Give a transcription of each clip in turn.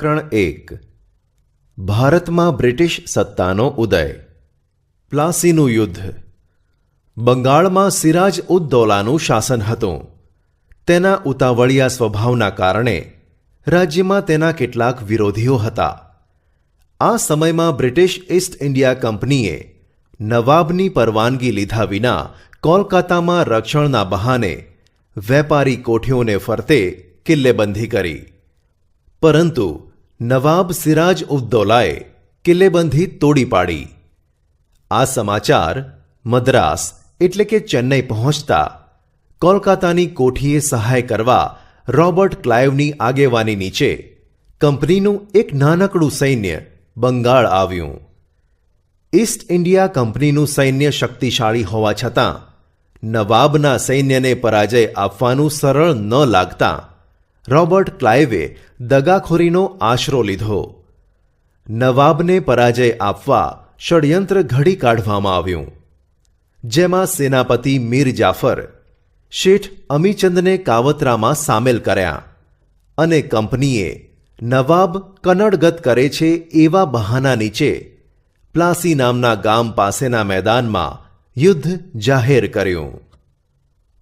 પ્રકરણ 1 ભારતમાં બ્રિટિશ સત્તાનો ઉદય. પ્લાસીનું યુદ્ધ. બંગાળમાં સિરાજ ઉદ દૌલાનું શાસન હતું. તેના ઉતાવળિયા સ્વભાવના કારણે રાજ્યમાં તેના કેટલાક વિરોધીઓ હતા. આ સમયમાં બ્રિટિશ ઈસ્ટ ઇન્ડિયા કંપનીએ નવાબની પરવાનગી લીધા વિના કોલકાતામાં રક્ષણના બહાને વેપારી કોઠીઓને ફરતે કિલ્લેબંધી કરી. પરંતુ નવાબ સિરાજ ઉદ દૌલાએ કિલ્લેબંધી તોડી પાડી. આ સમાચાર મદ્રાસ એટલે કે ચેન્નઈ પહોંચતા કોલકાતાની કોઠીએ સહાય કરવા રોબર્ટ ક્લાઇવની આગેવાની નીચે કંપનીનું એક નાનકડું સૈન્ય બંગાળ આવ્યું. ઈસ્ટ ઇન્ડિયા કંપનીનું સૈન્ય શક્તિશાળી હોવા છતાં નવાબના સૈન્યને પરાજય આપવાનું સરળ ન લાગતા રોબર્ટ ક્લાઇવે દગાખોરીનો આશરો લીધો. નવાબને પરાજય આપવા ષડયંત્ર ઘડી કાઢવામાં આવ્યું, જેમાં સેનાપતિ મીર જાફર શેઠ અમીચંદને કાવતરામાં સામેલ કર્યા અને કંપનીએ નવાબ કનડગત કરે છે એવા બહાના નીચે પ્લાસી નામના ગામ પાસેના મેદાનમાં યુદ્ધ જાહેર કર્યું.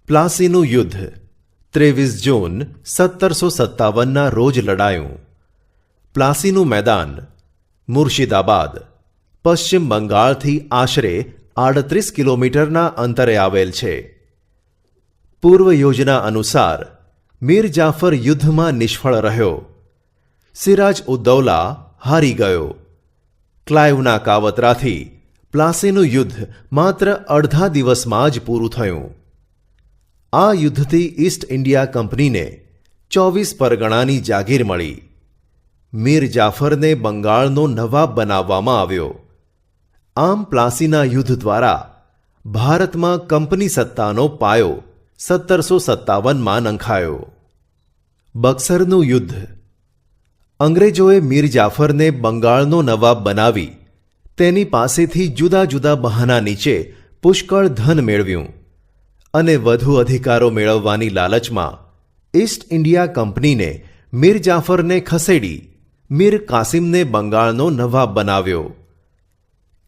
પ્લાસીનું યુદ્ધ 23 જૂન 1757ના રોજ લડાયું. પ્લાસીનું મેદાન મુર્શિદાબાદ, પશ્ચિમ બંગાળથી આશરે 38 કિલોમીટરના અંતરે આવેલ છે. પૂર્વ યોજના અનુસાર મીર જાફર યુદ્ધમાં નિષ્ફળ રહ્યો. સિરાજ ઉદ દૌલા હારી ગયો. ક્લાઇવના કાવતરાથી પ્લાસીનું યુદ્ધ માત્ર અડધા દિવસમાં જ પૂરું થયું. આ યુદ્ધથી ઈસ્ટ ઇન્ડિયા કંપનીને 24 પરગણાની જાગીર મળી. મીર જાફરને બંગાળનો નવાબ બનાવવામાં આવ્યો. આમ પ્લાસીના યુદ્ધ દ્વારા ભારતમાં કંપની સત્તાનો પાયો 1757માં નંખાયો. બક્સરનું યુદ્ધ. અંગ્રેજોએ મીર જાફરને બંગાળનો નવાબ બનાવી તેની પાસેથી જુદા જુદા બહાના નીચે પુષ્કળ ધન મેળવ્યું અને વધુ અધિકારો મેળવવાની લાલચમાં ઈસ્ટ ઇન્ડિયા કંપનીને મીર જાફરને ખસેડી મીર કાસિમને બંગાળનો નવાબ બનાવ્યો.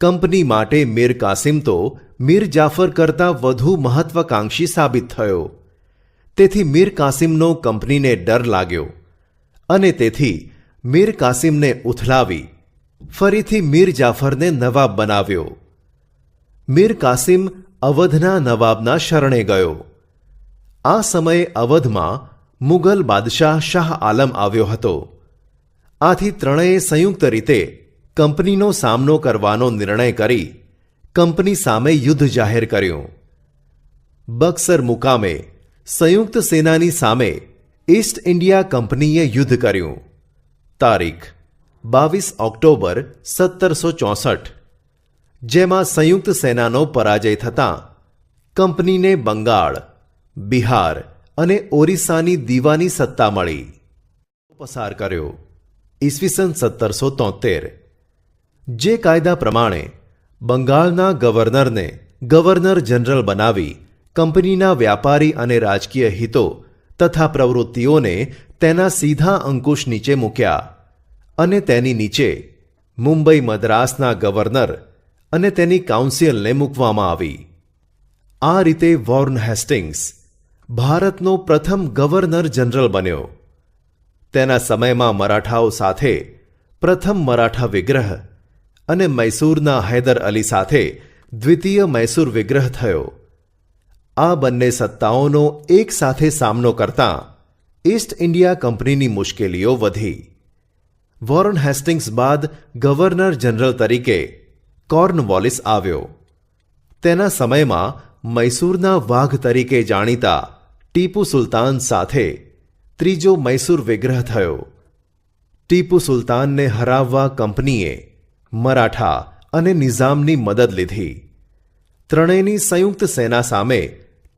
કંપની માટે મીર કાસિમ તો મીર જાફર કરતાં વધુ મહત્વાકાંક્ષી સાબિત થયો. તેથી મીર કાસિમનો કંપનીને ડર લાગ્યો અને તેથી મીર કાસિમને ઉથલાવી ફરીથી મીર જાફરને નવાબ બનાવ્યો. મીર કાસિમ અવધના નવાબના શરણે ગયો. આ સમયે અવધમાં મુગલ બાદશાહ શાહ આલમ આવ્યો હતો. આથી ત્રણેય સંયુક્ત રીતે કંપનીનો સામનો કરવાનો નિર્ણય કરી કંપની સામે યુદ્ધ જાહેર કર્યું. બક્સર મુકામે સંયુક્ત સેનાની સામે ઈસ્ટ ઇન્ડિયા કંપનીએ યુદ્ધ કર્યું. તારીખ 22 ઓક્ટોબર 1764, જેમાં સંયુક્ત સેનાનો પરાજય થતાં કંપનીને બંગાળ, બિહાર અને ઓરિસ્સાની દીવાની સત્તા મળી. પસાર કર્યો. ઈસવીસન 1773 જે કાયદા પ્રમાણે બંગાળના ગવર્નરને ગવર્નર જનરલ બનાવી કંપનીના વ્યાપારી અને રાજકીય હિતો તથા પ્રવૃત્તિઓને તેના સીધા અંકુશ નીચે મૂક્યા અને તેની નીચે મુંબઈ મદ્રાસના ગવર્નર અને તેની કાઉન્સિલને મૂકવામાં આવી. આ રીતે વોર્ન હેસ્ટિંગ્સ ભારતનો પ્રથમ ગવર્નર જનરલ બન્યો. તેના સમયમાં મરાઠાઓ સાથે પ્રથમ મરાઠા વિગ્રહ અને મૈસૂરના હૈદર અલી સાથે દ્વિતીય મૈસૂર વિગ્રહ થયો. આ બંને સત્તાઓનો એક સાથે સામનો કરતાં ઈસ્ટ ઇન્ડિયા કંપનીની મુશ્કેલીઓ વધી. વોરન હેસ્ટિંગ્સ બાદ ગવર્નર જનરલ તરીકે કોર્નવોલિસ આવ્યો. તેના સમયમાં મૈસૂરના વાઘ તરીકે જાણીતા ટીપુ સુલતાન સાથે ત્રીજો મૈસૂર વિગ્રહ થયો. ટીપુ સુલતાનને હરાવવા કંપનીએ મરાઠા અને નિઝામની મદદ લીધી. ત્રણેયની સંયુક્ત સેના સામે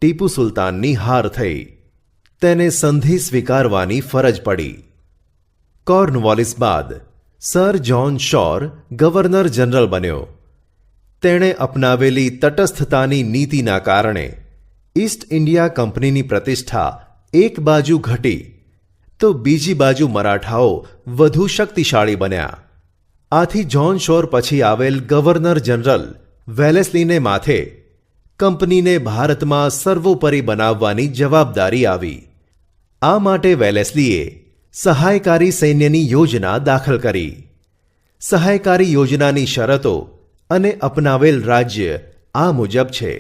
ટીપુ સુલતાનની હાર થઈ. તેને સંધિ સ્વીકારવાની ફરજ પડી. કોર્નવોલિસ બાદ સર જ્હોન શોર ગવર્નર જનરલ બન્યો. તેણે અપનાવેલી તટસ્થતાની નીતિના કારણે ઈસ્ટ ઇન્ડિયા કંપનીની પ્રતિષ્ઠા એક બાજુ ઘટી તો બીજી બાજુ મરાઠાઓ વધુ શક્તિશાળી બન્યા. આથી જ્હોન શોર પછી આવેલ ગવર્નર જનરલ વેલેસ્લીને માથે કંપનીને ભારતમાં સર્વોપરી બનાવવાની જવાબદારી આવી. આ માટે વેલેસ્લીએ સહાયકારી સૈન્યની યોજના દાખલ કરી. સહાયકારી યોજનાની શરતો અને અપનાવેલ રાજ્ય આ મુજબ છે.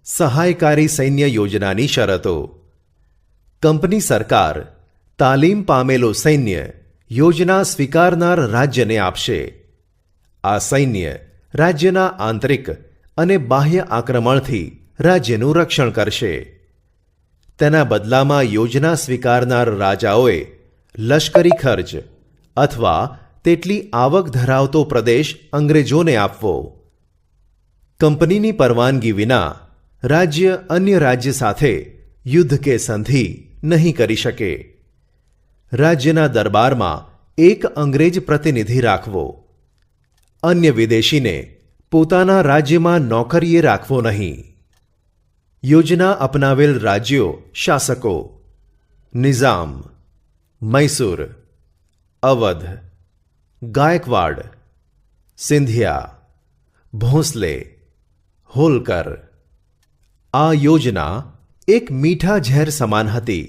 સહાયકારી સૈન્ય યોજનાની શરતો: કંપની સરકાર તાલીમ પામેલો સૈન્ય યોજના સ્વીકારનાર રાજ્યને આપશે. આ સૈન્ય રાજ્યના આંતરિક અને બાહ્ય આક્રમણથી રાજ્યનું રક્ષણ કરશે. તેના બદલામાં યોજના સ્વીકારનાર રાજાઓએ લશ્કરી ખર્ચ અથવા તેટલી આવક ધરાવતો પ્રદેશ અંગ્રેજોને આપવો. કંપનીની પરવાનગી વિના રાજ્ય અન્ય રાજ્ય સાથે યુદ્ધ કે સંધિ નહીં કરી શકે. રાજ્યના દરબારમાં એક અંગ્રેજ પ્રતિનિધિ રાખવો. અન્ય વિદેશીને પોતાના રાજ્યમાં નોકરીએ રાખવો નહીં. યોજના અપનાવેલ રાજ્યો શાસકો: નિઝામ, મૈસૂર, અવધ, ગાયકવાડ, સિંધિયા, ભોંસલે, હોલકર. આ યોજના એક મીઠા ઝેર સમાન હતી.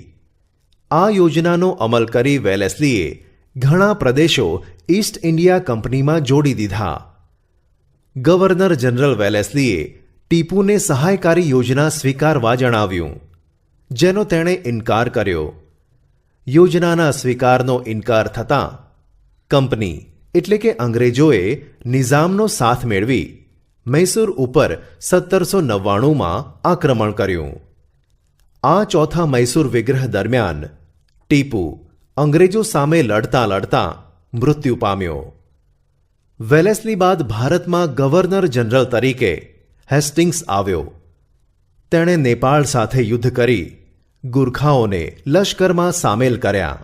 આ યોજનાનો અમલ કરી વેલેસ્લીએ ઘણા પ્રદેશો ઈસ્ટ ઇન્ડિયા કંપનીમાં જોડી દીધા. ગવર્નર જનરલ વેલેસ્લીએ ટીપુને સહાયકારી યોજના સ્વીકારવા જણાવ્યું, જેનો તેણે ઇનકાર કર્યો. યોજનાના સ્વીકારનો ઇનકાર થતાં કંપની એટલે કે અંગ્રેજોએ નિઝામનો સાથ મેળવી મૈસૂર ઉપર 1799માં આક્રમણ કર્યું. આ ચોથા મૈસૂર વિગ્રહ દરમિયાન ટીપુ અંગ્રેજો સામે લડતા લડતા મૃત્યુ પામ્યો. વેલેસ્લી બાદ ભારતમાં ગવર્નર જનરલ તરીકે હેસ્ટિંગ્સ આવ્યો. તેણે નેપાળ સાથે યુદ્ધ કરી ગુરખાઓને લશ્કરમાં સામેલ કર્યા.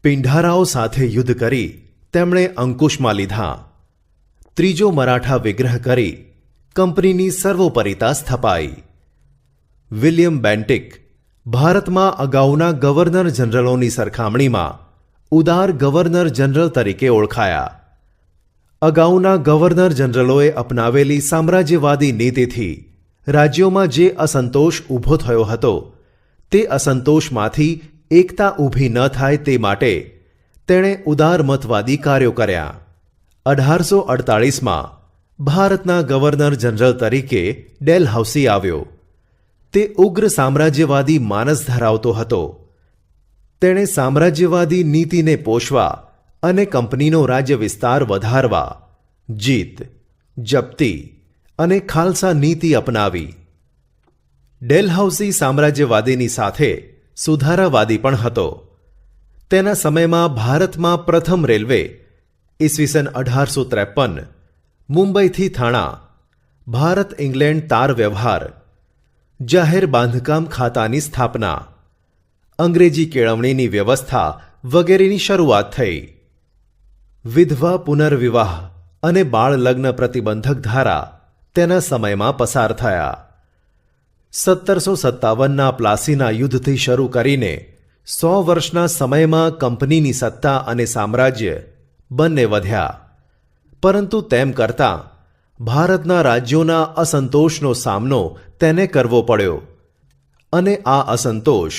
પિંઢારાઓ સાથે યુદ્ધ કરી તેમણે અંકુશમાં લીધા. ત્રીજો મરાઠા વિગ્રહ કરી કંપનીની સર્વોપરિતા સ્થપાઈ. વિલિયમ બેન્ટિક ભારતમાં અગાઉના ગવર્નર જનરલોની સરખામણીમાં ઉદાર ગવર્નર જનરલ તરીકે ઓળખાયા. અગાઉના ગવર્નર જનરલોએ અપનાવેલી સામ્રાજ્યવાદી નીતિથી રાજ્યોમાં જે અસંતોષ ઊભો થયો હતો તે અસંતોષમાંથી એકતા ઊભી ન થાય તે માટે તેણે ઉદારમતવાદી કાર્યો કર્યા. 1848માં ભારતના ગવર્નર જનરલ તરીકે ડેલહાઉસી આવ્યો. તે ઉગ્ર સામ્રાજ્યવાદી માનસ ધરાવતો હતો. તેણે સામ્રાજ્યવાદી નીતિને પોષવા અને કંપનીનો રાજ્ય વિસ્તાર વધારવા જીત, જપ્તી અને ખાલસા નીતિ અપનાવી. ડેલહાઉસી સામ્રાજ્યવાદીની સાથે સુધારાવાદી પણ હતો. તેના સમયમાં ભારતમાં પ્રથમ રેલવે ઈસવીસન 1853, મુંબઈથી થાણા, ભારત ઇંગ્લેન્ડ તાર વ્યવહાર, જાહેર બાંધકામ ખાતાની સ્થાપના, અંગ્રેજી કેળવણીની વ્યવસ્થા વગેરેની શરૂઆત થઈ. વિધવા પુનર્વિવાહ અને બાળ લગ્ન પ્રતિબંધક ધારા તેના સમયમાં પસાર થયા. 1757ના પ્લાસીના યુદ્ધથી શરૂ કરીને 100 વર્ષના સમયમાં કંપનીની સત્તા અને સામ્રાજ્ય બંને વધ્યા. પરંતુ તેમ કરતાં ભારતના રાજ્યોના અસંતોષનો સામનો તેને કરવો પડ્યો અને આ અસંતોષ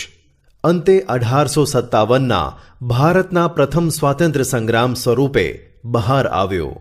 અંતે 1857ના ભારતના પ્રથમ સ્વાતંત્ર્ય સંગ્રામ સ્વરૂપે બહાર આવ્યો.